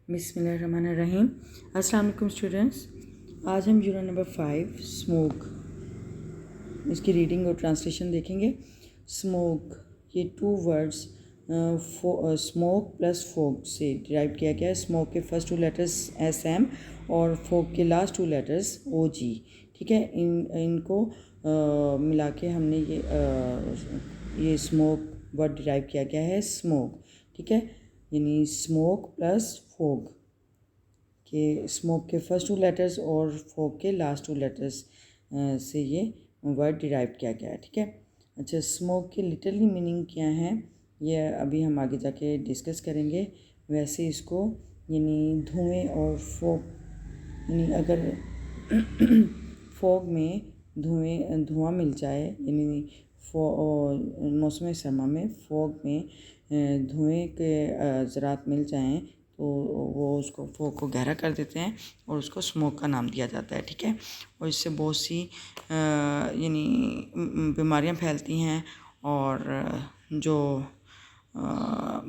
बिस्मिल्लाहिर्रहमानिर्रहीम। अस्सलाम वालेकुम स्टूडेंट्स। आज हम यूनिट नंबर 5 स्मोक, इसकी रीडिंग और ट्रांसलेशन देखेंगे। स्मोक, ये टू वर्ड्स स्मोक प्लस फोक से डिराइव किया गया है। स्मोक के फर्स्ट टू लेटर्स SM और फोक के लास्ट टू लेटर्स OG। ठीक है, इनको मिला के हमने ये स्मोक वर्ड डिराइव किया गया है। स्मोक, ठीक है, यानी स्मोक प्लस फोक के स्मोक के फर्स्ट टू लेटर्स और फोक के लास्ट टू लेटर्स से ये वर्ड डिराइव किया गया है। ठीक है, अच्छा, स्मोक के लिटरली मीनिंग क्या है ये अभी हम आगे जाके डिस्कस करेंगे। वैसे इसको यानी धुएं और फोक, यानी अगर फोक में धुआं मिल जाए, यानी मौसम सरमा में फोक में धुएं के ज़रात मिल जाएं तो वो उसको फोक को गहरा कर देते हैं और उसको स्मोक का नाम दिया जाता है। ठीक है, और इससे बहुत सी यानी बीमारियां फैलती हैं और जो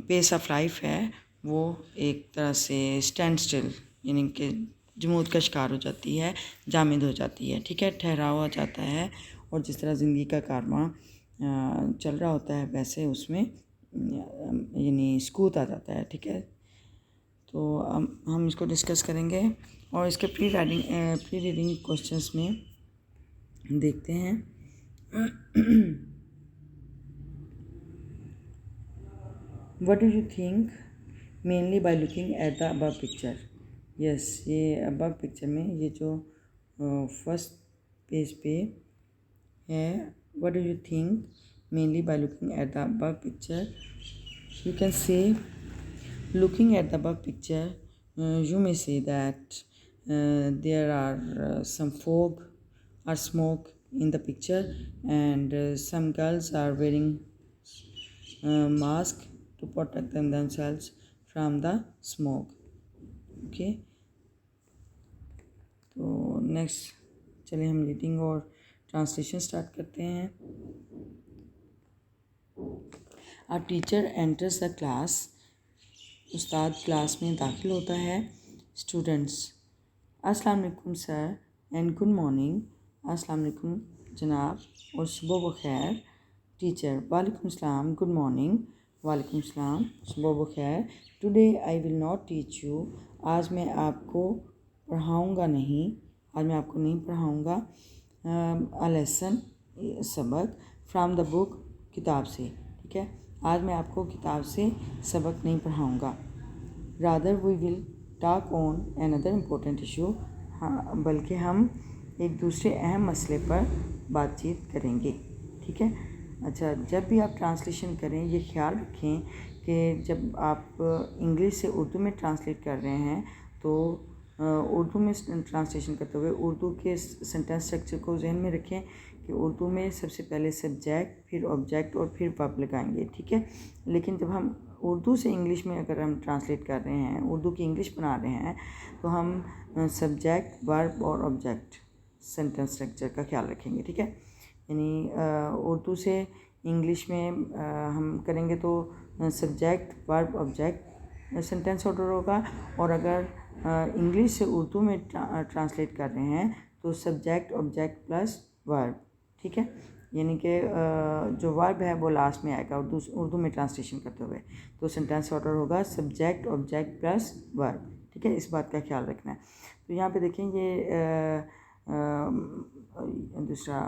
पेस ऑफ लाइफ है वो एक तरह से स्टैंड स्टिल यानी कि जमूद का शिकार हो जाती है, जामिद हो जाती है। ठीक है, ठहराव हो जाता है और जिस तरह ज़िंदगी का कारवां चल रहा होता है वैसे उसमें यानी सकूत आ जाता है। ठीक है, तो हम इसको डिस्कस करेंगे और इसके प्री रीडिंग क्वेश्चंस में देखते हैं। What do you think mainly by looking at the above picture. Yes, ये अबव पिक्चर में ये जो फर्स्ट पेज पे है, what do you think mainly by looking at the above picture, you can say looking at the above picture, you may say that there are some fog or smoke in the picture, and some girls are wearing mask to protect themselves from the smoke. Okay, तो next चलिए हम reading और translation start करते हैं। A teacher enters the class, Ustad class में दाखिल होता है। स्टूडेंट्स, अस्सलाम वालेकुम सर एंड गुड मॉर्निंग। अस्सलाम वालेकुम जनाब और सुबह बखैर। टीचर, वालेकुम सलाम, गुड मॉर्निंग। वालेकुम सलाम, सुबह बखैर। Today I will not teach you, आज मैं आपको पढ़ाऊँगा नहीं, आज मैं आपको नहीं पढ़ाऊँगा। अ लेसन, सबक, फ्राम द बुक, किताब से। ठीक है, आज मैं आपको किताब से सबक नहीं पढ़ाऊँगा। Rather we will talk on another important issue, हाँ बल्कि हम एक दूसरे अहम मसले पर बातचीत करेंगे। ठीक है, अच्छा, जब भी आप ट्रांसलेशन करें ये ख्याल रखें कि जब आप इंग्लिश से उर्दू में ट्रांसलेट कर रहे हैं तो उर्दू में ट्रांसलेशन करते हुए उर्दू के सेंटेंस स्ट्रक्चर को जहन में रखें कि उर्दू में सबसे पहले सब्जेक्ट, फिर ऑब्जेक्ट और फिर वर्ब लगाएंगे। ठीक है, लेकिन जब हम उर्दू से इंग्लिश में अगर हम ट्रांसलेट कर रहे हैं, उर्दू की इंग्लिश बना रहे हैं, तो हम सब्जेक्ट, वर्ब और ऑब्जेक्ट सेंटेंस स्ट्रक्चर का ख्याल रखेंगे। ठीक है, यानी उर्दू से इंग्लिश में हम करेंगे तो subject, verb, object sentence order होगा, और अगर इंग्लिश से उर्दू में ट्रांसलेट कर रहे हैं तो सब्जेक्ट, ऑब्जेक्ट प्लस वर्ब। ठीक है, यानी कि जो वर्ब है वो लास्ट में आएगा उर्दू में ट्रांसलेशन करते हुए, तो सेंटेंस ऑर्डर होगा सब्जेक्ट, ऑब्जेक्ट प्लस वर्ब। ठीक है, इस बात का ख्याल रखना है। तो यहाँ पे देखें ये दूसरा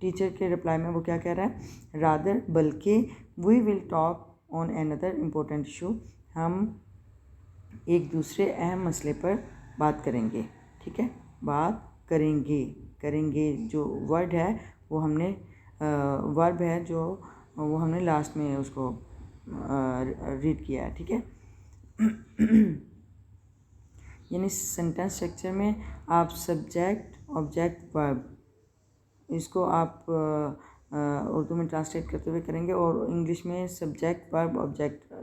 टीचर के रिप्लाई में वो क्या कह रहा है, रादर बल्कि, we will talk on another important issue, हम एक दूसरे अहम मसले पर बात करेंगे। ठीक है, बात करेंगे जो वर्ड है वो हमने वर्ब है जो वो हमने लास्ट में उसको रीड किया है। ठीक है, यानी सेंटेंस स्ट्रक्चर में आप सब्जेक्ट, ऑब्जेक्ट, वर्ब इसको आप उर्दू में ट्रांसलेट करते हुए करेंगे और इंग्लिश में subject, verb, object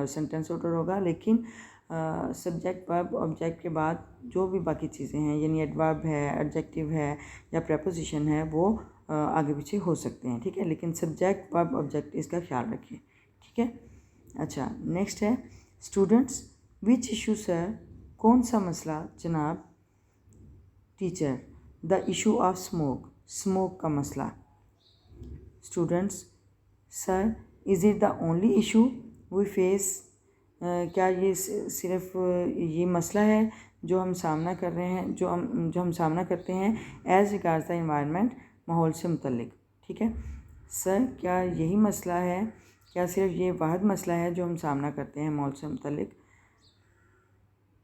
sentence order होगा, लेकिन सब्जेक्ट, वर्ब, ऑब्जेक्ट के बाद जो भी बाकी चीज़ें हैं यानी एडवर्ब है, एडजेक्टिव है या प्रेपोजिशन है वो आगे पीछे हो सकते हैं। ठीक है, लेकिन सब्जेक्ट, वर्ब, ऑब्जेक्ट इसका ख्याल रखें। ठीक है, अच्छा, नेक्स्ट है स्टूडेंट्स, विच इशू सर, कौन सा मसला जनाब। Teacher, the issue of smoke, smoke का मसला। Students, sir is it the only issue we face, क्या ये सिर्फ ये मसला है जो हम सामना कर रहे हैं, जो हम सामना करते हैं एज रिगार्ड्स द एनवायरनमेंट, माहौल से मुतल्लिक। ठीक है सर, क्या यही मसला है, क्या सिर्फ ये वाहिद मसला है जो हम सामना करते हैं माहौल से मुतल्लिक।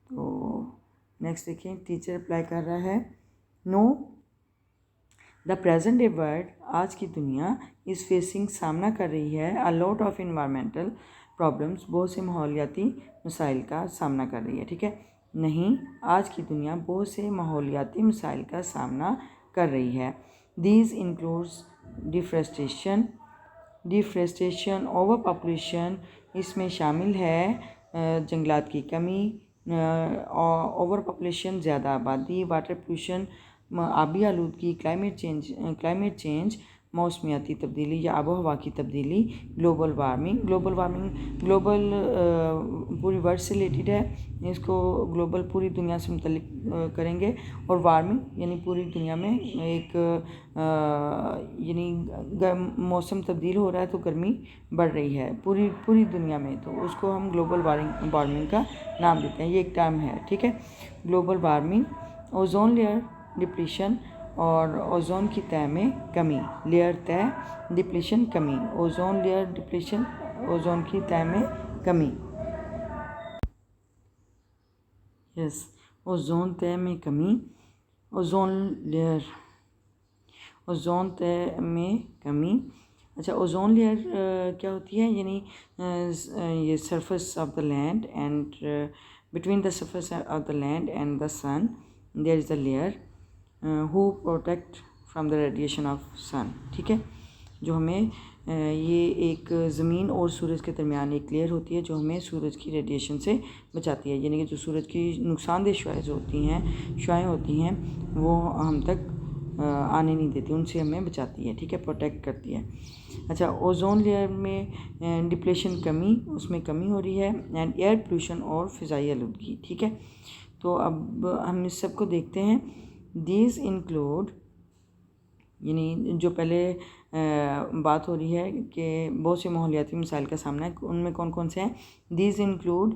तो नेक्स्ट देखिए, टीचर रिप्लाई कर रहा है, know the present day world, आज की दुनिया इज़ फेसिंग, सामना कर रही है, a lot of environmental problems, बहुत से माहौलियाती मसाइल का सामना कर रही है। ठीक है, नहीं, आज की दुनिया बहुत से माहौलियाती मसाइल का सामना कर रही है। These includes deforestation, over population, इसमें शामिल है जंगलात की कमी, ओवर पॉपुलेशन ज़्यादा आबादी, वाटर पोल्यूशन आबी आलूदगी, क्लाइमेट चेंज मौसमियाती तब्दीली या आबो हवा की तब्दीली, ग्लोबल वार्मिंग ग्लोबल पूरी वर्ल्ड से रिलेटेड है, इसको ग्लोबल पूरी दुनिया से मुतल्लिक करेंगे। और वार्मिंग यानी पूरी दुनिया में एक यानी मौसम तब्दील हो रहा है तो गर्मी बढ़ रही है पूरी दुनिया में, तो उसको हम ग्लोबल वार्मिंग का नाम देते हैं, ये एक टर्म है। ठीक है, global warming, ozone layer depletion और ओजोन की तह में कमी, लेयर तह डिप्लीशन कमी, ओजोन लेयर डिप्लीशन, ओजोन की तह में कमी। यस, ओजोन तह में कमी, ओजोन लेयर, ओजोन तह में कमी। अच्छा, ओजोन लेयर क्या होती है, यानी ये surface of the land and between the surface of the land and the sun there is the layer who protect from the radiation of sun. ठीक है, जो हमें ये एक ज़मीन और सूरज के दरमियान एक लेयर होती है जो हमें सूरज की रेडिएशन से बचाती है, यानी कि जो सूरज की नुकसानदेह शुआएँ होती हैं वो हम तक आने नहीं देती, उनसे हमें बचाती है। ठीक है, प्रोटेक्ट करती है। अच्छा, ओजोन लेयर में डिप्लेशन कमी, उसमें कमी हो रही है, एंड एयर पोल्यूशन और फ़िज़ाई आलूदगी। ठीक है, तो अब हम इस सब को देखते हैं। दीज इंक्लूड, यानी जो पहले बात हो रही है कि बहुत से माहौलियाती मसाइल का सामना है, उनमें कौन कौन से हैं। These include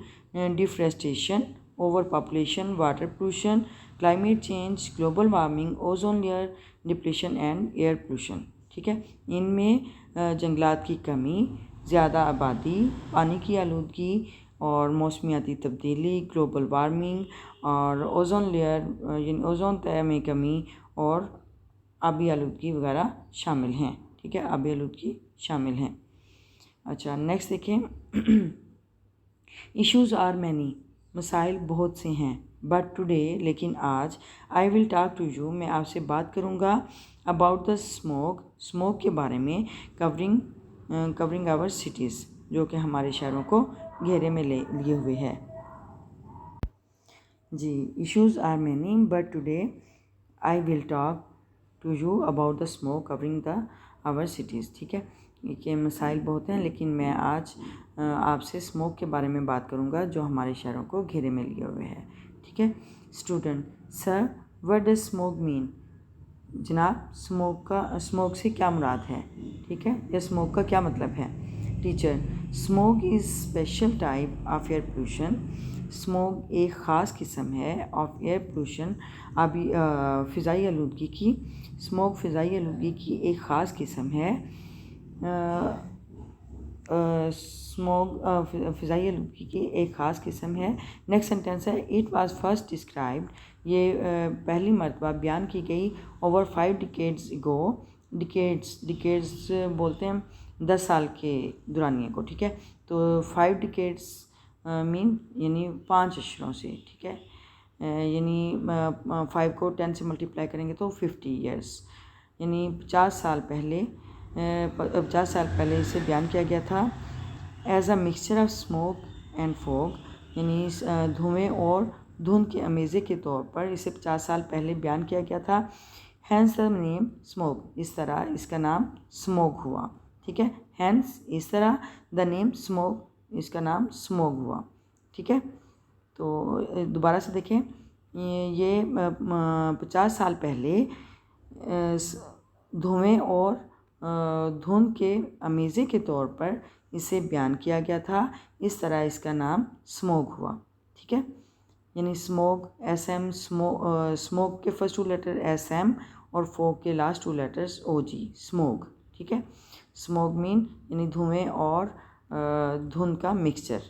deforestation, over population, water pollution, climate change, global warming, ozone layer depletion and air pollution. ठीक है, इनमें जंगलात की कमी, ज़्यादा आबादी, पानी की आलूदगी और मौसमियाती तब्दीली, ग्लोबल वार्मिंग और ओजोन लेयर यानी ओजोन तह में कमी और आबी आलूदगी वगैरह शामिल हैं। ठीक है, आबी आलूदगी शामिल हैं। अच्छा, नेक्स्ट देखें, इश्यूज़ आर मैनी, मसाइल बहुत से हैं, बट टुडे, लेकिन आज, I will talk to you, मैं आपसे बात करूँगा, अबाउट द स्मोक, स्मोक के बारे में, कवरिंग आवर सिटीज़, जो कि हमारे शहरों को घेरे में लिए हुए है। जी, issues are many but today I will talk to you about the smoke covering the our cities. ठीक है, ये मसाइल बहुत हैं, लेकिन मैं आज आपसे स्मोक के बारे में बात करूँगा जो हमारे शहरों को घेरे में लिए हुए है। ठीक है, student, sir what does smoke mean, जनाब स्मोक से क्या मुराद है। ठीक है, या स्मोक का क्या मतलब है। Teacher, smoke is special type of air pollution, smoke एक ख़ास किस्म है ऑफ एयर पोल्यूशन, अभी फ़िज़ाई आलूदगी की, स्मोक फ़िज़ाई आलूदगी की एक ख़ास किस्म है। स्मोक फ़िज़ाई आलूदगी की एक ख़ास किस्म है। नेक्स्ट सेंटेंस है, इट वाज फर्स्ट डिस्क्राइब्ड, ये पहली मरतबा बयान की गई ओवर 5 डिकेड्स गो, डिकेड्स बोलते हैं 10 साल के दुरानिए को। ठीक है, तो 5 डिकेड्स मीन यानी 5 अशरों से। ठीक है, यानी 5 को 10 से मल्टीप्लाई करेंगे तो 50 ईयर्स, यानी 50 साल पहले इसे बयान किया गया था। As a mixture of smoke and fog, यानी धुएँ और धुंध के अमेज़े के तौर पर इसे 50 साल पहले बयान किया गया था। हैंस द नेम स्मोक, इस तरह इसका नाम स्मोक हुआ। ठीक है, हैंस इस तरह, द नेम स्मोक, इसका नाम स्मोक हुआ। ठीक है, तो दोबारा से देखें, ये 50 साल पहले धुएं और धुंध के अमेज़े के तौर पर इसे बयान किया गया था। इस तरह इसका नाम स्मोग हुआ। ठीक है, यानी स्मोग, SM, स्मोक के फर्स्ट 2 लेटर SM और फोग के लास्ट 2 लेटर्स OG, स्मोग। ठीक है, स्मोग मीन यानी धुएं और धुंध का मिक्सचर,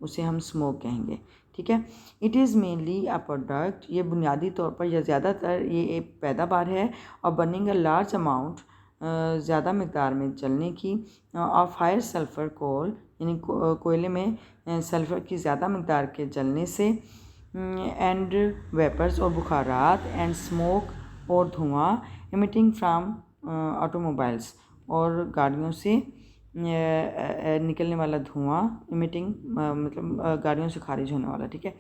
उसे हम स्मोक कहेंगे। ठीक है, it is mainly a product, ये बुनियादी तौर पर या ज़्यादातर ये एक पैदावार है और बर्निंग अ लार्ज अमाउंट, ज़्यादा मकदार में जलने की, ऑफ हायर सल्फ़र कोल, यानी कोयले में सल्फ़र की ज़्यादा मकदार के जलने से, एंड वेपर्स और बुखारात, एंड स्मोक और धुआं, एमिटिंग फ्राम ऑटोमोबाइल्स, और गाड़ियों से निकलने वाला धुआं, इमिटिंग मतलब गाड़ियों से खारिज होने वाला। ठीक है,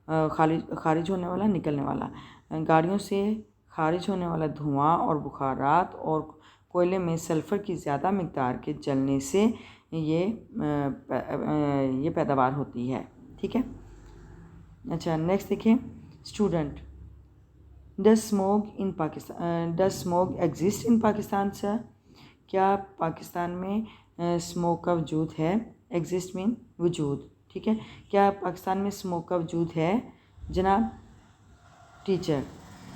खारिज होने वाला, निकलने वाला, गाड़ियों से खारिज होने वाला धुआं और बुखारात और कोयले में सल्फ़र की ज़्यादा मकदार के जलने से ये पैदावार होती है। ठीक है, अच्छा नेक्स्ट देखिए, student, does smoke exist in Pakistan sir? क्या पाकिस्तान में स्मोक का वजूद है? एग्जिस्ट मीन वजूद। ठीक है, क्या पाकिस्तान में स्मोक का वजूद है जनाब? Teacher,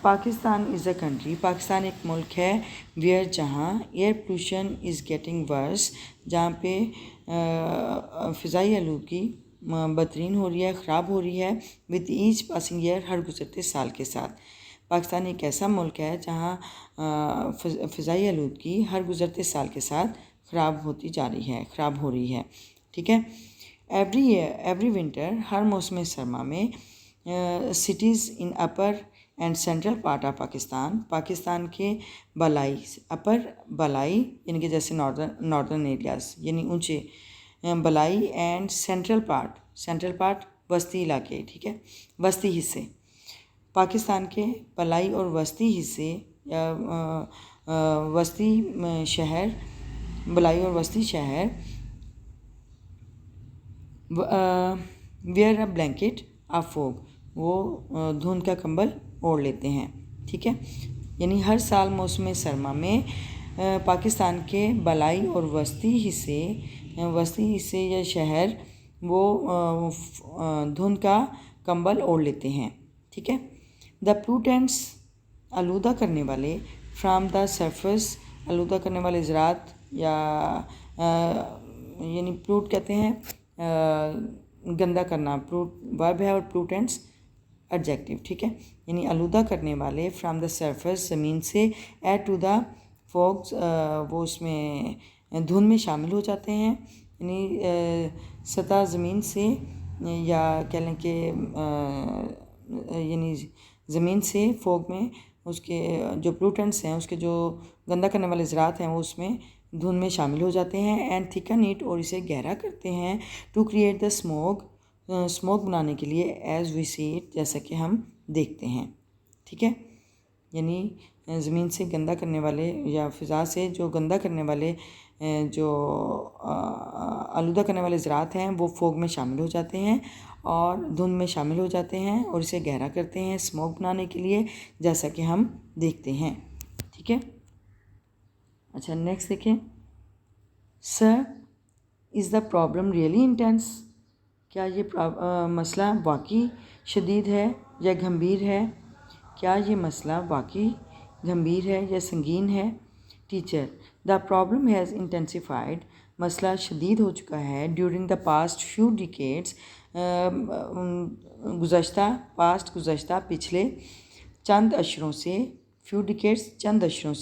Pakistan is a country, Pakistan एक मुल्क है, वेयर जहाँ air pollution is getting worse, जहाँ पे फ़िज़ाई आलूगी बदतरीन हो रही है, ख़राब हो रही है, विद ईच पासिंग ईयर, हर गुज़रते साल के साथ। पाकिस्तान एक ऐसा मुल्क है जहाँ फ़िज़ाई आलूगी हर गुज़रते साल के साथ ख़राब होती जा रही है, ख़राब हो रही है। ठीक है, एवरी विंटर, हर मौसम सरमा में, cities in upper and central part of Pakistan, Pakistan के बलाई, अपर बलाई यानी कि जैसे नॉर्दर्न एरियाज़ यानी ऊंचे, बलाई एंड सेंट्रल पार्ट वस्ती इलाके। ठीक है, वस्ती हिस्से, पाकिस्तान के बलाई और वस्ती हिस्से या वस्ती शहर, बलाई और वस्ती शहर, where a blanket of fog, वो धुंध का कंबल ओढ़ लेते हैं। ठीक है, यानी हर साल मौसम सरमा में पाकिस्तान के बलाई और वस्ती हिस्से या शहर वो धुंध का कंबल ओढ़ लेते हैं। ठीक है, द पोल्यूटेंट्स, आलूदा करने वाले, फ्राम द सरफेस, आलूदा करने वाले ज़रात या यानी पोल्यूट कहते हैं गंदा करना, वर्ब है, और पोल्यूटेंट्स एडजेक्टिव। ठीक है, यानी आलूदा करने वाले, फ्राम द सरफेस ज़मीन से, एड टू द फॉग्स, वो उसमें धुंध में शामिल हो जाते हैं, यानी सतह ज़मीन से, या कह लें कि यानी ज़मीन से फॉग में उसके जो पोल्यूटेंट्स हैं, उसके जो गंदा करने वाले ज़रात हैं वो उसमें धुंध में शामिल हो जाते हैं, एंड थिकन इट, और इसे गहरा करते हैं, टू क्रिएट द स्मोक बनाने के लिए, एज वी सी इट, जैसा कि हम देखते हैं। ठीक है, यानी ज़मीन से गंदा करने वाले या फ़िज़ा से जो गंदा करने वाले जो आलूदा करने वाले ज़रात हैं वो फोग में शामिल हो जाते हैं और धुंध में शामिल हो जाते हैं और इसे गहरा करते हैं स्मोक बनाने के लिए, जैसा कि हम देखते हैं। ठीक है, अच्छा नेक्स्ट देखें, sir is the problem really intense? क्या ये मसला वाकई शदीद है या गंभीर है? क्या ये मसला वाकई गंभीर है या संगीन है? Teacher, the problem has intensified, मसला शदीद हो चुका है, during the past few decades, गुज़श्ता पिछले चंद अशरों से, फ्यू डिकेड्स चंद अशरों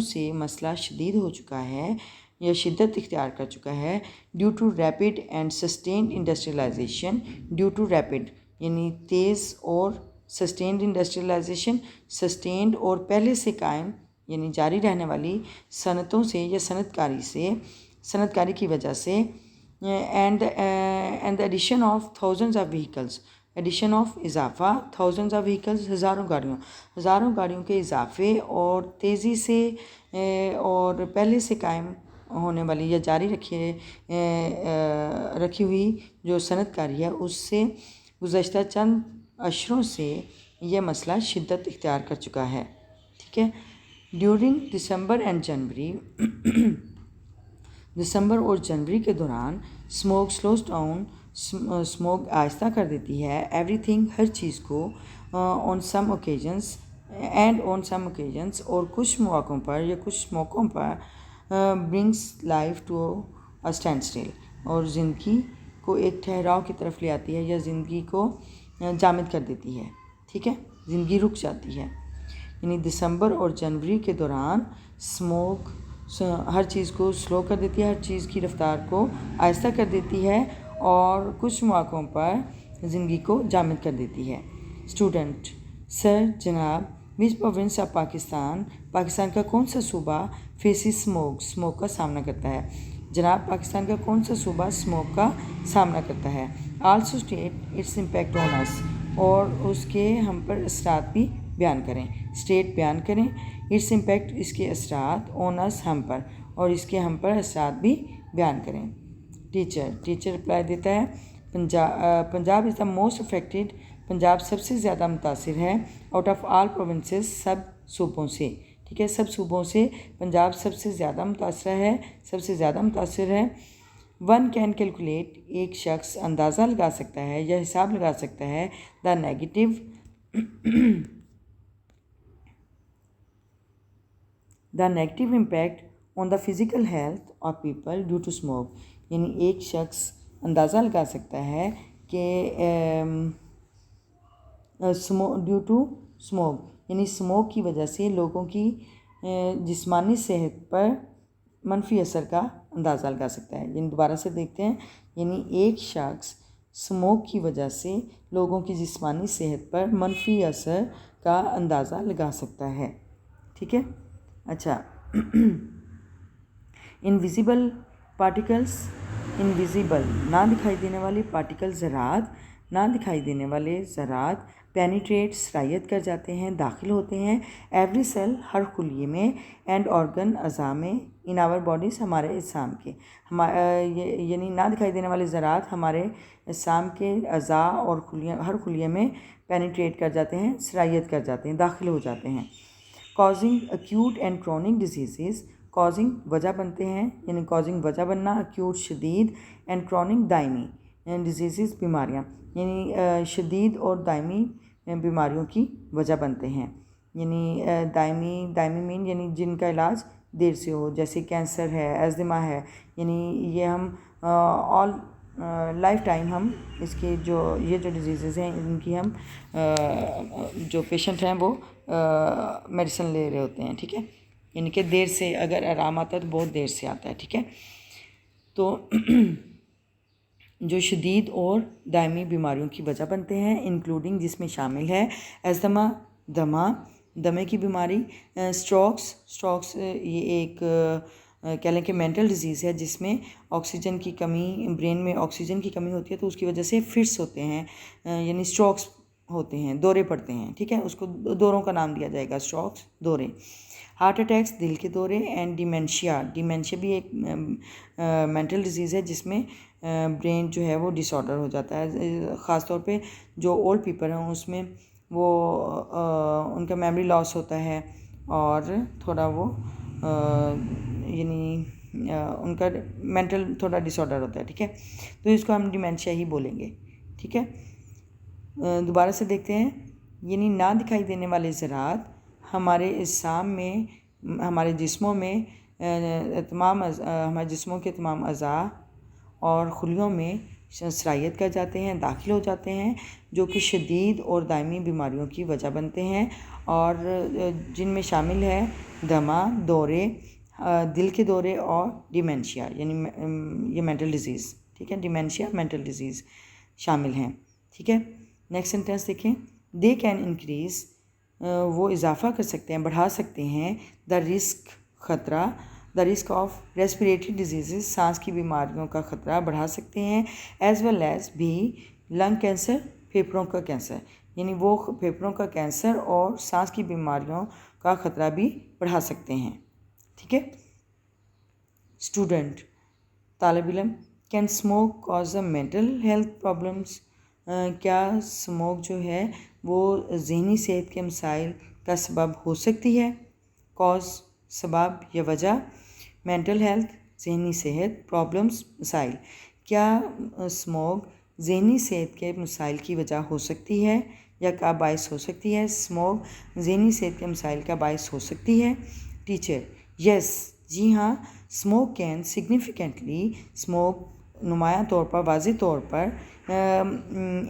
से मसला शदीद हो चुका है या शिद्दत इख्तियार कर चुका है, due to rapid and sustained industrialisation, due to rapid यानी तेज़ और सस्टेन्ड इंडस्ट्रियलाइजेशन, सस्टेन्ड और पहले से कायम यानी जारी रहने वाली सनतों से या सनतकारी की वजह से, and the addition of thousands of vehicles, addition of इजाफ़ा, थाउजेंड्स ऑफ व्हीकल्स हज़ारों गाड़ियों के इजाफ़े और तेज़ी से और पहले से कायम होने वाली या जारी रखी हुई जो सनतकारी है उससे गुज़श्ता चंद अशरों से यह मसला शिद्दत इख्तियार कर चुका है। ठीक है। ड्यूरिंग दिसंबर एंड जनवरी दिसंबर और जनवरी के दौरान स्मोक स्लोज डाउन, स्मोक आहिस्ता कर देती है एवरीथिंग, हर चीज़ को, on some occasions on some occasions, और कुछ मौक़ों पर या कुछ मौक़ों पर brings life to a standstill, और ज़िंदगी को एक ठहराव की तरफ ले आती है या ज़िंदगी को जामिद कर देती है। ठीक है, ज़िंदगी रुक जाती है। यानी दिसंबर और जनवरी के दौरान स्मोक हर चीज़ को स्लो कर देती है, हर चीज़ की रफ्तार को आहिस्ता कर देती है और कुछ मौक़ों पर ज़िंदगी को जामिद कर देती है। स्टूडेंट: सर जनाब, विच प्रोविंस ऑफ पाकिस्तान, पाकिस्तान का कौन सा सूबा फेसिस स्मोक का सामना करता है? जनाब, पाकिस्तान का कौन सा सूबा स्मोक का सामना करता है? Also state its impact on us, और उसके हम पर असरात भी बयान करें। स्टेट बयान करें इट्स इम्पैक्ट, इसके असरात, ऑन अस हम पर, और इसके हम पर असरात भी बयान करें। टीचर रिप्लाई देता है Punjab is the most affected, Punjab सबसे ज़्यादा मुतासिर है, आउट ऑफ ऑल प्रोविंसेस, सब सूबों से। ठीक है, सब सूबों से पंजाब सबसे ज़्यादा मुतासिर है। वन कैन कैलकुलेट, एक शख्स अंदाज़ा लगा सकता है या हिसाब लगा सकता है, the negative impact on the physical health of people due to smoke, यानी एक शख्स अंदाज़ा लगा सकता है कि ड्यू टू स्मोक, यानी स्मोक की वजह से लोगों की जिस्मानी सेहत पर मनफी असर का अंदाज़ा लगा सकता है। यानी दोबारा से देखते हैं, यानी एक शख्स स्मोक की वजह से लोगों की जिस्मानी सेहत पर मनफी असर का अंदाज़ा लगा सकता है। ठीक है, अच्छा। इनविजिबल पार्टिकल्स, इनविजिबल ना दिखाई देने वाले पार्टिकल ज़रात, ना दिखाई देने वाले ज़रात पेनिट्रेट, सरायत कर जाते हैं, दाखिल होते हैं, एवरी सेल, हर खुलिये में, एंड ऑर्गन, अज़ा में, इन आवर बॉडीज़, हमारे इस्साम के, यानी ना दिखाई देने वाले ज़रात हमारे इस्साम के अज़ा और हर खुलिये में पेनिट्रेट कर जाते हैं, सरायत कर जाते हैं, दाखिल हो जाते हैं। Causing acute and chronic disease, causing वजह बनते हैं, यानी कॉजिंग वजह बनना, एक्यूट शदीद, एंड क्रॉनिक दायमी डिजीज़ बीमारियाँ, यानी शदीद और दायमी बीमारियों की वजह बनते हैं। यानी दायमी मीन यानी जिनका इलाज देर से हो, जैसे कैंसर है, एज़मा है, यानी ये हम ऑल लाइफ टाइम हम इसके ये जो डिजीज़ हैं इनकी हम जो पेशेंट हैं वो मेडिसिन ले रहे होते हैं। ठीक है, यानी कि देर से अगर आराम आता है तो बहुत देर से आता है। ठीक है, तो जो शदीद और दायमी बीमारियों की वजह बनते हैं, इंक्लूडिंग जिसमें शामिल है दमा, दमे की बीमारी, स्ट्रोक्स ये एक कह लें कि मेंटल डिजीज़ है जिसमें ऑक्सीजन की कमी, ब्रेन में ऑक्सीजन की कमी होती है तो उसकी वजह से फिट्स होते हैं, यानी स्ट्रोक्स होते हैं, दौरे पड़ते हैं। ठीक है, उसको दौरों का नाम दिया जाएगा, स्ट्रोक्स, दौरे। हार्ट अटैक्स, दिल के दौरे, एंड डिमेंशिया भी एक मेंटल डिजीज़ है जिसमें ब्रेन जो है वो डिसऑर्डर हो जाता है। ख़ास तौर पे जो ओल्ड पीपल हैं उसमें वो उनका मेमोरी लॉस होता है और थोड़ा वो यानी उनका मेंटल थोड़ा डिसऑर्डर होता है। ठीक है, तो इसको हम डिमेंशिया ही बोलेंगे। ठीक है, दोबारा से देखते हैं, यानी ना दिखाई देने वाले ज़रात हमारे इस्साम में, हमारे जिस्मों में हमारे जिस्मों के तमाम अज़ा और खुलियों में सरायत कर जाते हैं, दाखिल हो जाते हैं, जो कि शदीद और दायमी बीमारियों की वजह बनते हैं और जिनमें शामिल है दमा, दौरे, दिल के दौरे और डिमेंशिया, यानी ये मेंटल डिजीज़। ठीक है, डिमेंशिया मेंटल डिजीज़ शामिल हैं। ठीक है, नेक्स्ट सेंटेंस देखें, दे कैन इंक्रीज़, वो इजाफ़ा कर सकते हैं, बढ़ा सकते हैं, the risk of respiratory disease, सांस की बीमारियों का ख़तरा बढ़ा सकते हैं, एज़ वेल एज़ भी लंग कैंसर, फेफड़ों का कैंसर, यानी वो फेफड़ों का कैंसर और सांस की बीमारियों का ख़तरा भी बढ़ा सकते हैं। ठीक है, स्टूडेंट तालिब इल्म, can smoke cause a mental health problems, क्या स्मोक जो है वो ज़हनी सेहत के मसाइल का सबब हो सकती है। कॉज सबब या वजह, मेंटल हेल्थ ज़हनी सेहत, प्रॉब्लम्स मसाइल, क्या स्मोक ज़हनी सेहत के मसाइल की वजह हो सकती है या का बायस हो सकती है। स्मोक ज़हनी सेहत के मसाइल का बायस हो सकती है। टीचर यस, जी हाँ, स्मोक कैन सिग्निफिकेंटली, स्मोक नुमाया तौर पर, वाज़ेह तौर पर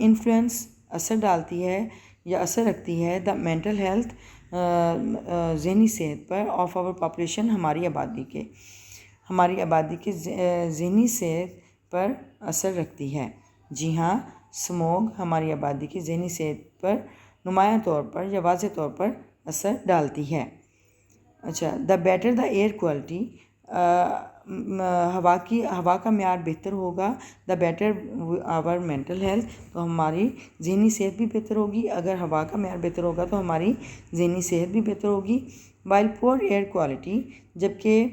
इन्फ्लुएंस असर डालती है या असर रखती है द मेंटल हेल्थ ज़हनी सेहत पर ऑफ आवर पॉपुलेशन, हमारी आबादी के ज़हनी सेहत पर असर रखती है। जी हाँ, स्मोक हमारी आबादी की ज़हनी सेहत पर नुमाया तौर पर या वाज़ेह तौर पर असर डालती है। अच्छा, the better the air quality, हवा का म्यार बेहतर होगा, the better our mental health, तो हमारी ज़हनी सेहत भी बेहतर होगी। अगर हवा का म्यार बेहतर होगा तो हमारी ज़हनी सेहत भी बेहतर होगी। वाइल पुअर एयर क्वालिटी, जबकि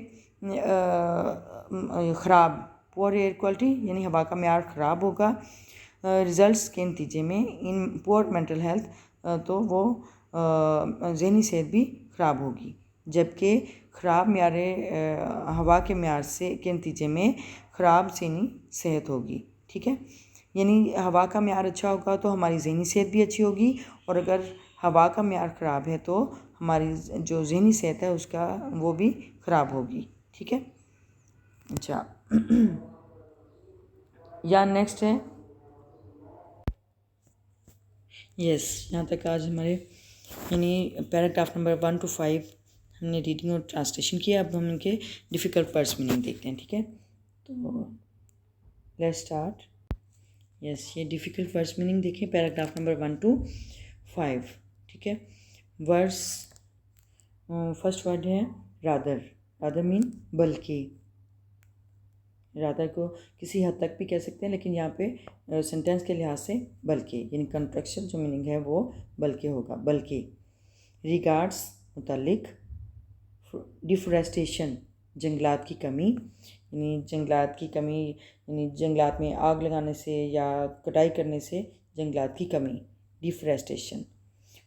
ख़राब, पुअर एयर क्वालिटी यानी हवा का म्यार ख़राब होगा, रिज़ल्ट्स के नतीजे में इन पुअर मेंटल हेल्थ, तो वो ज़हनी सेहत भी ख़राब होगी। जबकि ख़राब म्यारे हवा के म्यार से के नतीजे में ख़राब ज़हनी सेहत होगी। ठीक है, यानी हवा का म्यार अच्छा होगा तो हमारी ज़हनी सेहत भी अच्छी होगी, और अगर हवा का म्यार ख़राब है तो हमारी जो ज़हनी सेहत है उसका वो भी ख़राब होगी। ठीक है, अच्छा या नेक्स्ट है यस, यहाँ तक आज हमारे यानी पैराग्राफ नंबर 1 to 5 हमने रीडिंग और ट्रांसलेशन किया। अब हम इनके डिफ़िकल्ट वर्ड्स मीनिंग देखते हैं। ठीक है, तो लेट्स स्टार्ट। यस, ये डिफ़िकल्ट वर्ड्स मीनिंग देखें, पैराग्राफ नंबर 1 to 5। ठीक है, वर्ड्स, फर्स्ट वर्ड है रादर। रादर मीन बल्कि, रादर को किसी हद तक भी कह सकते हैं, लेकिन यहाँ पे सेंटेंस के लिहाज से बल्कि, यानी कंट्रक्शन जो मीनिंग है वो बल्कि होगा, बल्कि। रिगार्ड्स मुतालिक, डिफरेस्टेशन जंगलात की कमी, यानी जंगलात की कमी, यानी जंगलात में आग लगाने से या कटाई करने से जंगलात की कमी, डिफरेस्टेशन।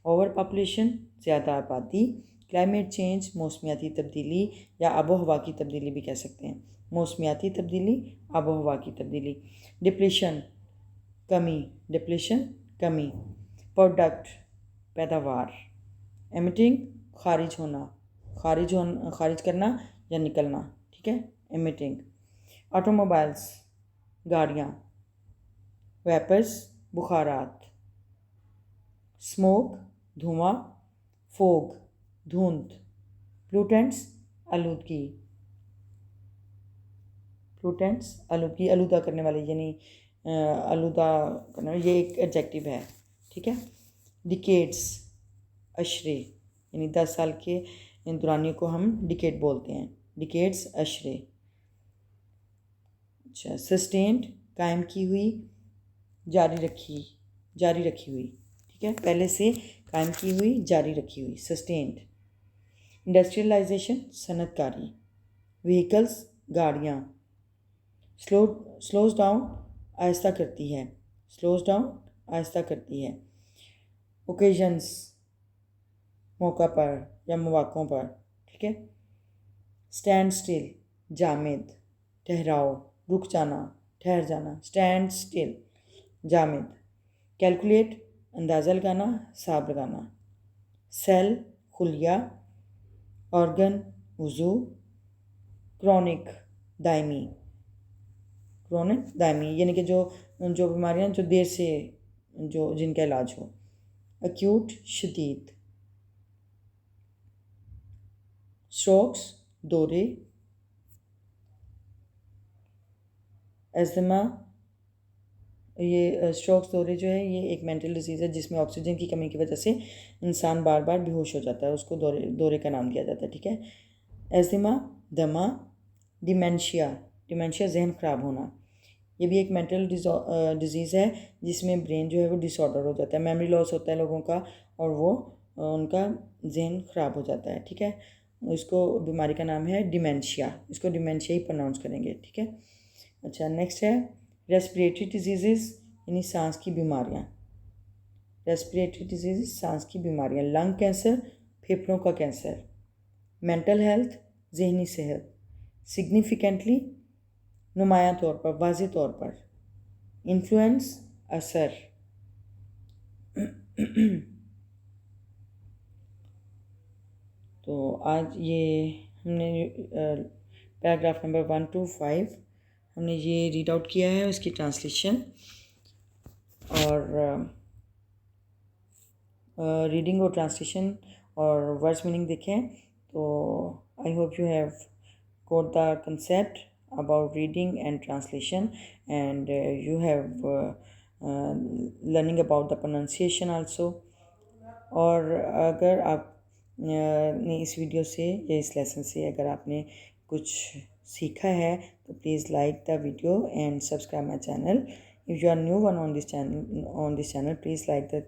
ओवर पॉपुलेशन ज़्यादा आबादी, क्लाइमेट चेंज मौसमियाती तब्दीली या आबो हवा की तब्दीली भी कह सकते हैं, मौसमियाती तब्दीली, आबो हवा की तब्दीली। डिप्लेशन कमी, डिप्लेशन कमी। प्रोडक्ट पैदावार। एमिटिंग खारिज होना, खारिज करना या निकलना। ठीक है, एमिटिंग। ऑटोमोबाइल्स गाड़ियाँ। वेपर्स बुखारात। स्मोक धुआं, फोग धुंध। प्लूटेंट्स आलूदगी, प्लूटेंट्स आलूदगी, आलूदा करने वाले, यानी आलूदा करने वाले, ये एक एडजेक्टिव है। ठीक है, डिकेड्स अशरे, यानी 10 साल के दौरानियों को हम डिकेड बोलते हैं, डिकेड्स अशरे। अच्छा, सस्टेन्ड कायम की हुई, जारी रखी हुई। ठीक है, पहले से कायम की हुई, जारी रखी हुई, सस्टेन्ड। इंडस्ट्रियलाइजेशन सनतकारी। व्हीकल्स गाड़ियाँ। स्लोज डाउन आहिस्ता करती है, स्लोज डाउन आहिस्ता करती है। ओकेजन्स मौका पर या मौक़ों पर। ठीक है, स्टैंड स्टिल जामिद, ठहराव, रुक जाना, ठहर जाना, स्टैंड स्टिल जामिद। कैलकुलेट अंदाज़ा लगाना, हिसाब लगाना। सेल खुलिया, ऑर्गन वज़ू। क्रॉनिक दायमी, क्रॉनिक दायमी यानी कि जो बीमारियां जो देर से जो जिनका इलाज हो। एक्यूट शदीद। स्ट्रोक्स दौरे। एस्थमा, ये स्ट्रोक्स दौरे जो है ये एक मेंटल डिजीज़ है जिसमें ऑक्सीजन की कमी की वजह से इंसान बार बार बेहोश हो जाता है, उसको दौरे का नाम दिया जाता है। ठीक है, एस्थमा दमा। डिमेंशिया जहन ख़राब होना, ये भी एक मेंटल डिजीज़ है जिसमें ब्रेन जो है वो डिसऑर्डर हो जाता है, मेमोरी लॉस होता है लोगों का और वो उनका जहन ख़राब हो जाता है। ठीक है, इसको बीमारी का नाम है डिमेंशिया, इसको डिमेंशिया ही प्रोनाउंस करेंगे, ठीक है। अच्छा, नेक्स्ट है रेस्पिरेटरी डिजीज़ यानी सांस की बीमारियाँ। रेस्पिरेटरी डिजीज़ सांस की बीमारियाँ, लंग कैंसर, फेफड़ों का कैंसर। मेंटल हेल्थ, जहनी सेहत। सिग्निफिकेंटली, नुमायां तौर पर, वाज़े तौर पर। इन्फ्लुएंस, असर। तो आज ये हमने पैराग्राफ नंबर 1 to 5 हमने ये रीड आउट किया है, उसकी ट्रांसलेशन और रीडिंग और ट्रांसलेशन और वर्ड्स मीनिंग देखें। तो I hope you have got the concept about reading and translation, and you have learning about the pronunciation also. और अगर आप ने इस वीडियो से या इस लेसन से अगर आपने कुछ सीखा है तो please like the video and subscribe my channel. If you are new one on this channel please like the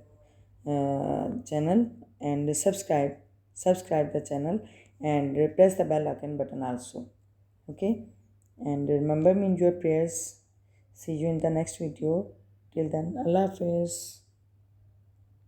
channel and subscribe the channel and press the bell icon button also, okay, and remember me in your prayers. See you in the next video. Till then, Allah Hafiz.